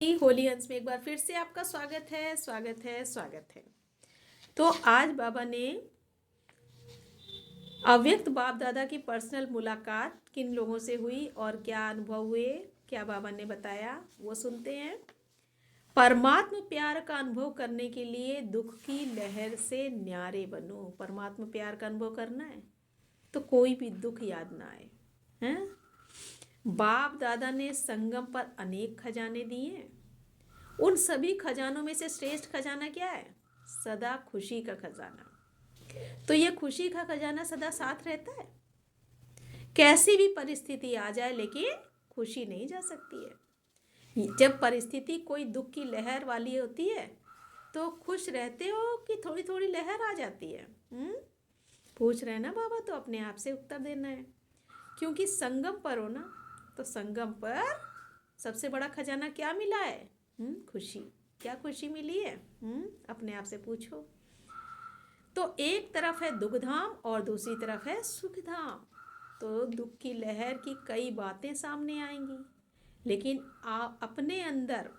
होली अंश में एक बार फिर से आपका स्वागत है। तो आज बाबा ने अव्यक्त बाप दादा की पर्सनल मुलाकात किन लोगों से हुई और क्या अनुभव हुए, क्या बाबा ने बताया, वो सुनते हैं। परमात्म प्यार का अनुभव करने के लिए दुख की लहर से न्यारे बनो। परमात्म प्यार का अनुभव करना है तो कोई भी दुख याद ना आए। हैं? बाप दादा ने संगम पर अनेक खजाने दिए। उन सभी खजानों में से श्रेष्ठ खजाना क्या है? सदा खुशी का खजाना। तो ये खुशी का खजाना सदा साथ रहता है। कैसी भी परिस्थिति आ जाए लेकिन खुशी नहीं जा सकती है। जब परिस्थिति कोई दुख की लहर वाली होती है तो खुश रहते हो कि थोड़ी थोड़ी लहर आ जाती है? पूछ रहे ना बाबा, तो अपने आप से उत्तर देना है। क्योंकि संगम पर हो ना, तो संगम पर सबसे बड़ा खजाना क्या मिला है? खुशी। क्या खुशी मिली है? अपने आप से पूछो। तो एक तरफ है दुखधाम और दूसरी तरफ है सुखधाम। तो दुख की लहर की कई बातें सामने आएंगी, लेकिन आप अपने अंदर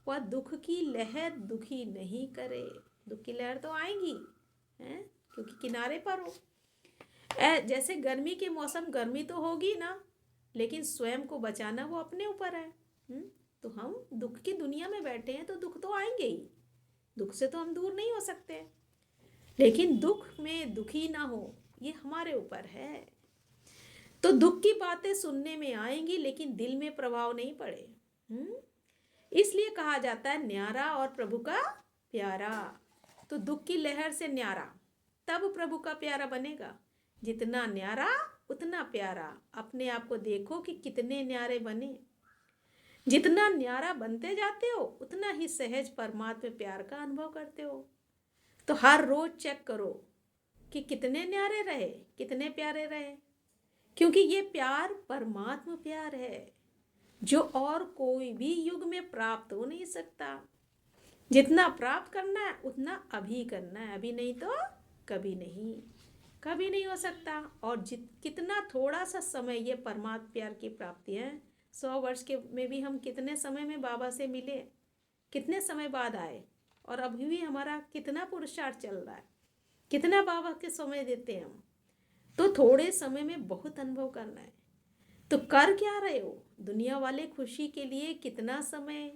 वह दुख की लहर दुखी नहीं करे। दुख की लहर तो आएंगी, हैं? क्योंकि किनारे पर हो। जैसे गर्मी के मौसम, गर्मी तो होगी ना, लेकिन स्वयं को बचाना वो अपने ऊपर है। तो हम दुख की दुनिया में बैठे हैं तो दुख तो आएंगे ही, दुख से तो हम दूर नहीं हो सकते, लेकिन दुख में दुखी ना हो ये हमारे ऊपर है। तो दुख की बातें सुनने में आएंगी लेकिन दिल में प्रभाव नहीं पड़े। इसलिए कहा जाता है न्यारा और प्रभु का प्यारा। तो दुख की लहर से न्यारा, तब प्रभु का प्यारा बनेगा। जितना न्यारा उतना प्यारा। अपने आप को देखो कि कितने न्यारे बने। जितना न्यारा बनते जाते हो उतना ही सहज परमात्मा प्यार का अनुभव करते हो। तो हर रोज चेक करो कि कितने न्यारे रहे, कितने प्यारे रहे। क्योंकि ये प्यार परमात्मा प्यार है जो और कोई भी युग में प्राप्त हो नहीं सकता। जितना प्राप्त करना है उतना अभी करना है, अभी नहीं तो कभी नहीं, कभी नहीं हो सकता। और कितना थोड़ा सा समय ये परमात्मा प्यार की प्राप्ति है। 100 वर्ष के में भी हम कितने समय में बाबा से मिले, कितने समय बाद आए, और अभी भी हमारा कितना पुरुषार्थ चल रहा है, कितना बाबा के समय देते हैं हम। तो थोड़े समय में बहुत अनुभव करना है। तो कर क्या रहे हो? दुनिया वाले खुशी के लिए कितना समय,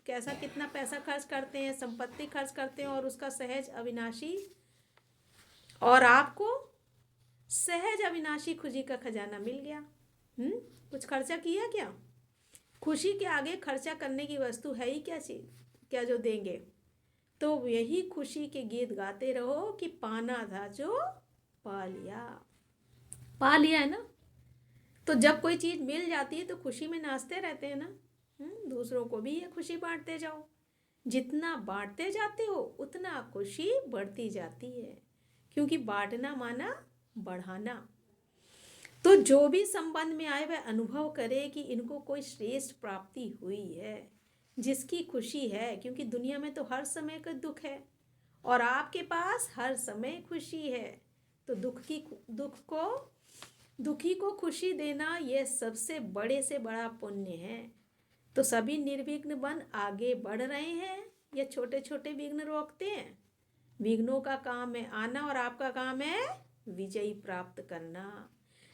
कैसा कितना पैसा खर्च करते हैं, संपत्ति खर्च करते हैं, और उसका सहज अविनाशी, और आपको सहज अविनाशी खुशी का खजाना मिल गया। कुछ खर्चा किया क्या? खुशी के आगे खर्चा करने की वस्तु है ही क्या चीज, क्या जो देंगे? तो यही खुशी के गीत गाते रहो कि पाना था जो पा लिया। पा लिया है ना। तो जब कोई चीज मिल जाती है तो खुशी में नाचते रहते हैं ना। दूसरों को भी ये खुशी बांटते जाओ। जितना बांटते जाते हो उतना खुशी बढ़ती जाती है, क्योंकि बांटना माना बढ़ाना। तो जो भी संबंध में आए वह अनुभव करे कि इनको कोई श्रेष्ठ प्राप्ति हुई है, जिसकी खुशी है। क्योंकि दुनिया में तो हर समय का दुख है और आपके पास हर समय खुशी है। तो दुखी को खुशी देना यह सबसे बड़े से बड़ा पुण्य है। तो सभी निर्विघ्न बन आगे बढ़ रहे हैं या छोटे छोटे विघ्न रोकते हैं? विघ्नों का काम है आना और आपका काम है विजयी प्राप्त करना।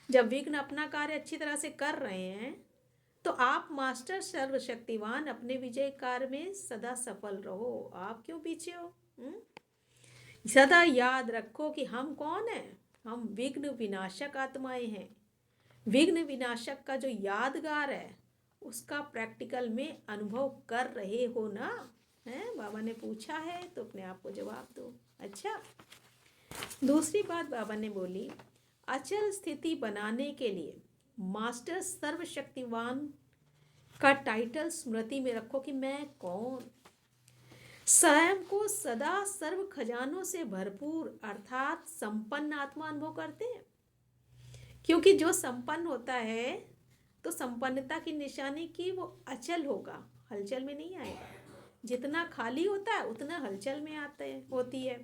जब विघ्न अपना कार्य अच्छी तरह से कर रहे हैं तो आप मास्टर सर्वशक्तिवान अपने विजय कार्य में सदा सफल रहो। आप क्यों पीछे हो? सदा याद रखो कि हम कौन है? हम विघ्न विनाशक आत्माएं हैं। विघ्न विनाशक का जो यादगार है उसका प्रैक्टिकल में अनुभव कर रहे हो ना? है बाबा ने पूछा है तो अपने आप को जवाब दो। अच्छा, दूसरी बात बाबा ने बोली, अचल स्थिति बनाने के लिए मास्टर सर्वशक्तिवान का टाइटल स्मृति में रखो कि मैं कौन। स्वयं को सदा सर्व खजानों से भरपूर अर्थात संपन्न आत्मा अनुभव करते हैं। क्योंकि जो संपन्न होता है तो संपन्नता की निशानी की वो अचल होगा, हलचल में नहीं आएगा। जितना खाली होता है उतना हलचल में होती है।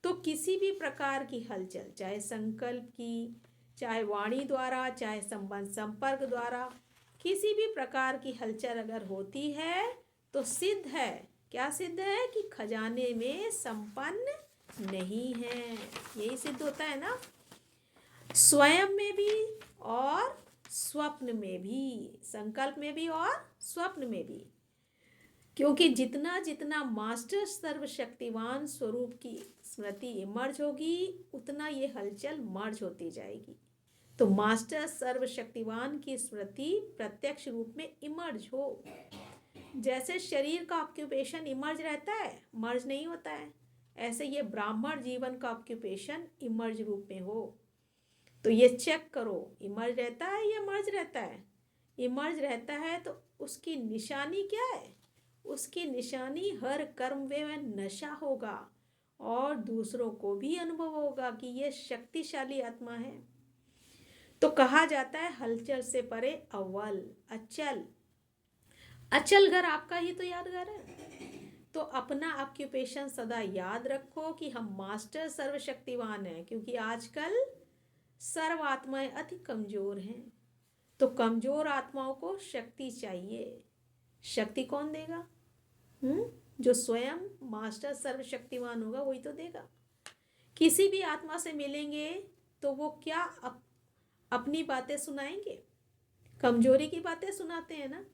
तो किसी भी प्रकार की हलचल, चाहे संकल्प की, चाहे वाणी द्वारा, चाहे संबंध संपर्क द्वारा, किसी भी प्रकार की हलचल अगर होती है तो सिद्ध है, क्या सिद्ध है कि खजाने में संपन्न नहीं है। यही सिद्ध होता है ना, स्वयं में भी और स्वप्न में भी, संकल्प में भी और स्वप्न में भी। क्योंकि जितना जितना मास्टर सर्वशक्तिवान स्वरूप की स्मृति इमर्ज होगी उतना ये हलचल मर्ज होती जाएगी। तो मास्टर सर्वशक्तिवान की स्मृति प्रत्यक्ष रूप में इमर्ज हो। जैसे शरीर का ऑक्यूपेशन इमर्ज रहता है, मर्ज नहीं होता है, ऐसे ये ब्राह्मण जीवन का ऑक्यूपेशन इमर्ज रूप में हो। तो ये चेक करो, इमर्ज रहता है या मर्ज रहता है? इमर्ज रहता है तो उसकी निशानी क्या है? उसकी निशानी हर कर्म में नशा होगा और दूसरों को भी अनुभव होगा कि ये शक्तिशाली आत्मा है। तो कहा जाता है हलचल से परे अव्वल अचल। अचल घर आपका ही तो यादगार है। तो अपना ऑक्यूपेशन सदा याद रखो कि हम मास्टर सर्वशक्तिवान हैं, क्योंकि आजकल सर्व आत्माएं अति कमजोर हैं। तो कमजोर आत्माओं को शक्ति चाहिए। शक्ति कौन देगा? जो स्वयं मास्टर सर्वशक्तिवान होगा वही तो देगा। किसी भी आत्मा से मिलेंगे तो वो क्या अपनी बातें सुनाएंगे? कमजोरी की बातें सुनाते हैं ना।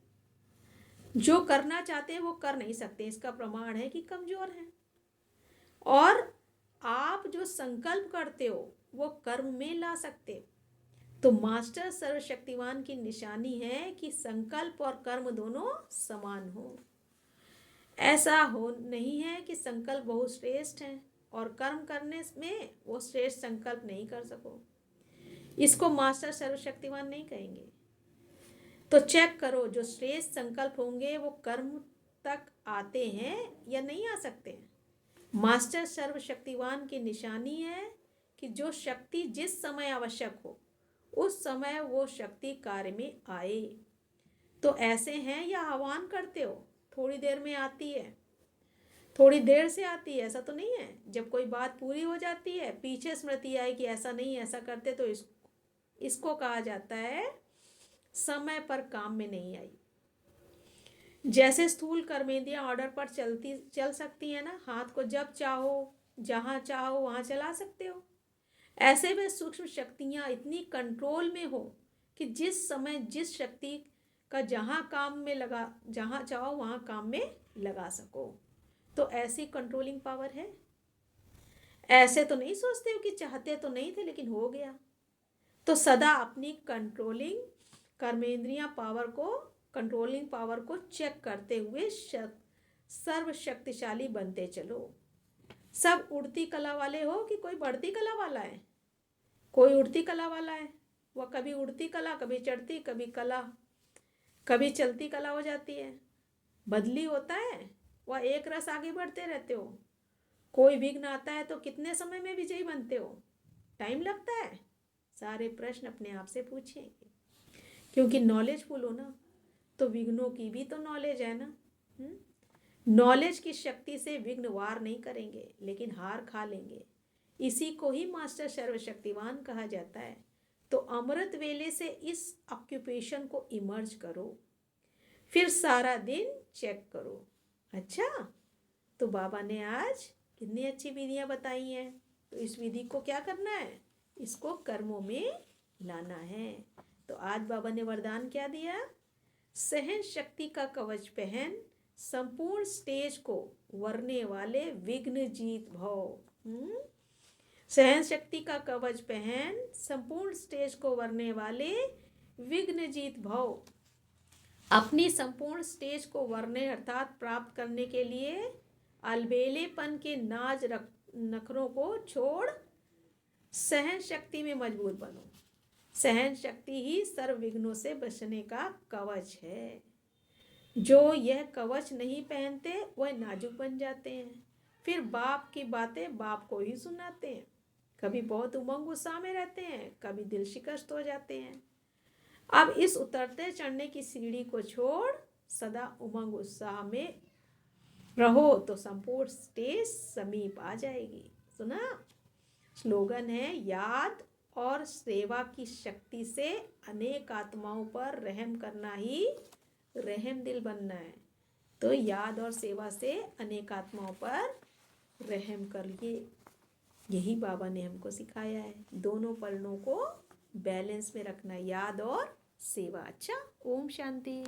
जो करना चाहते हैं वो कर नहीं सकते, इसका प्रमाण है कि कमजोर हैं। और आप जो संकल्प करते हो वो कर्म में ला सकते। तो मास्टर सर्वशक्तिवान की निशानी है कि संकल्प और कर्म दोनों समान हो। ऐसा हो नहीं है कि संकल्प बहुत श्रेष्ठ है और कर्म करने में वो श्रेष्ठ संकल्प नहीं कर सको। इसको मास्टर सर्वशक्तिवान नहीं कहेंगे। तो चेक करो, जो श्रेष्ठ संकल्प होंगे वो कर्म तक आते हैं या नहीं आ सकते हैं। मास्टर सर्वशक्तिवान की निशानी है कि जो शक्ति जिस समय आवश्यक हो उस समय वो शक्ति कार्य में आए। तो ऐसे हैं या आह्वान करते हो, थोड़ी देर में आती है, थोड़ी देर से आती है, ऐसा तो नहीं है। जब कोई बात पूरी हो जाती है पीछे स्मृति आए कि ऐसा नहीं, ऐसा करते, तो इसको कहा जाता है समय पर काम में नहीं आई। जैसे स्थूल कर्मेंद्रियां ऑर्डर पर चल सकती है ना, हाथ को जब चाहो जहां चाहो वहां चला सकते हो। ऐसे में सूक्ष्म शक्तियां इतनी कंट्रोल में हो कि जिस समय जिस शक्ति का जहां काम में लगा, जहां चाहो वहां काम में लगा सको। तो ऐसी कंट्रोलिंग पावर है। ऐसे तो नहीं सोचते हो कि चाहते तो नहीं थे लेकिन हो गया। तो सदा अपनी कर्मेंद्रियां कंट्रोलिंग पावर को चेक करते हुए सर्वशक्तिशाली बनते चलो। सब उड़ती कला वाले हो कि कोई बढ़ती कला वाला है? कोई उड़ती कला वाला है, वह कभी उड़ती कला, कभी चढ़ती, कभी चलती कला हो जाती है। बदली होता है, वह एक रस आगे बढ़ते रहते हो। कोई विघ्न आता है तो कितने समय में विजयी बनते हो? टाइम लगता है। सारे प्रश्न अपने आप से पूछेंगे, क्योंकि नॉलेजफुल हो ना, तो विघ्नों की भी तो नॉलेज है ना। नॉलेज की शक्ति से विघ्न वार नहीं करेंगे लेकिन हार खा लेंगे। इसी को ही मास्टर सर्वशक्तिवान कहा जाता है। तो अमृत वेले से इस ऑक्यूपेशन को इमर्ज करो, फिर सारा दिन चेक करो। अच्छा, तो बाबा ने आज कितनी अच्छी विधियां बताई हैं। तो इस विधि को क्या करना है? इसको कर्मों में लाना है। तो आज बाबा ने वरदान क्या दिया? सहन शक्ति का कवच पहन, संपूर्ण स्टेज को वरने वाले विघ्न जीत भव। सहन शक्ति का कवच पहन, संपूर्ण स्टेज को वरने वाले विघ्न जीत भव। अपनी संपूर्ण स्टेज को वरने अर्थात प्राप्त करने के लिए अलबेलेपन के नाज नखरों को छोड़ सहन शक्ति में मजबूत बनो। सहन शक्ति ही सर्व विघ्नों से बचने का कवच है। जो यह कवच नहीं पहनते वह नाजुक बन जाते हैं, फिर बाप की बातें बाप को ही सुनाते हैं। कभी बहुत उमंग उत्साह में रहते हैं, कभी दिल शिकस्त हो जाते हैं। अब इस उतरते चढ़ने की सीढ़ी को छोड़ सदा उमंग उत्साह में रहो तो संपूर्ण स्टेज समीप आ जाएगी। सुना? स्लोगन है याद और सेवा की शक्ति से अनेक आत्माओं पर रहम करना ही रहम दिल बनना है। तो याद और सेवा से अनेक आत्माओं पर रहम करिए, यही बाबा ने हमको सिखाया है। दोनों पलनों को बैलेंस में रखना, याद और सेवा। अच्छा, ओम शांति।